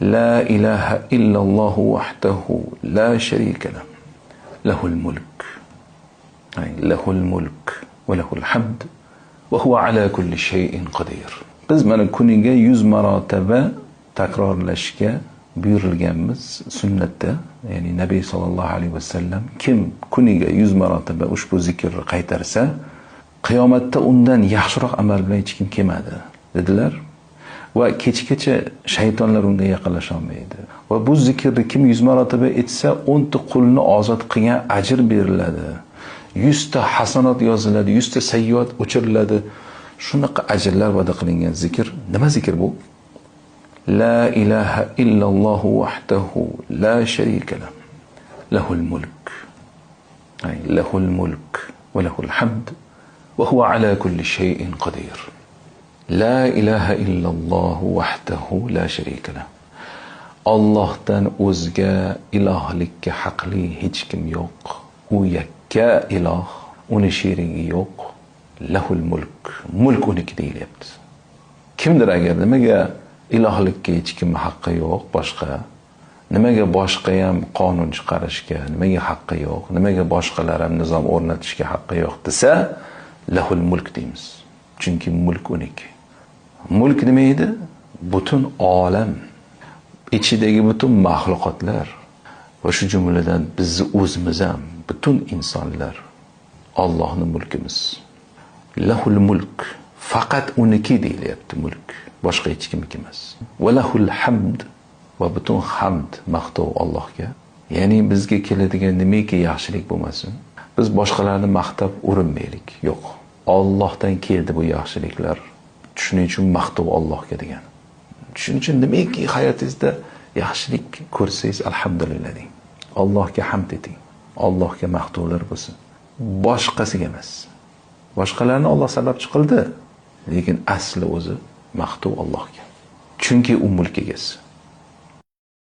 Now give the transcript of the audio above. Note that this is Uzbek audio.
لا إله إلا الله وحده لا شريك له له الملك له الملك وله الحمد وهو على كل شيء قدير. Biz mana kuniga 100 marotaba takrorlashga buyurilganmiz sunnatda. Ya'ni Nabiy sallallohu alayhi vasallam kim kuniga 100 marotaba ushbu zikrni qaytarsa, qiyomatda undan yaxshiroq amal bilan hech kim kelmadi dedilar. Va kechgacha shaytonlar unga yaqinlasha olmaydi. Va bu zikrni kim 100 marotaba etsa, 10 ta qulni ozod qilgan ajr beriladi. 100 ta hasanat yoziladi, 100 ta sayyiat o'chiriladi. Shunaqa ajrlar va'da qilingan zikr. Nima zikr bu? La ilaha illalloh wahdahu la sharika lahu lahul mulk lahul mulk va lahul hamd va huwa ala kulli shay'in qadir. La ilaha illalloh wahdahu la sharika lahu. Allohdan o'zga ilohlikka haqli hech kim yo'q. U yakka iloh, uni sherigi yo'q. Lahul mulk. Mulk uniki deyilyapti. Kimdir agar nimaga ilohlikka hech kim haqqi yo'q boshqa, nimaga boshqa ham qonun chiqarishga nimaga haqqi yo'q, nimaga boshqalar ham nizom o'rnatishga haqqi yo'q desa, lahul mulk deymiz. Chunki mulk uniki. Mulk nima edi? Butun olam, ichidagi butun mahluqotlar va shu jumladan bizni o'zimiz ham, butun insonlar Allohning mulkimiz. Lahul mulk, faqat uniki deyilyapti mulk, boshqa hech kimniki emas. Va lahul hamd, va butun hamd, maqtov Allohga. Ya'ni bizga keladigan nimaki yaxshilik bo'lmasin, biz boshqalarni maqtab urinmaylik. Yo'q. Allohdan keldi bu yaxshiliklar. Shuning uchun maqtov Allohga degan. Shuning uchun nimaki hayotingizda yaxshilik ko'rsangiz alhamdulillah deng. Allohga hamd eting. Allohga maqtovlar bo'lsin. Boshqasiga emas. Boshqalarni Alloh sababchi qildi, lekin asli o'zi maqtov Allohga. Chunki u mulk egasi.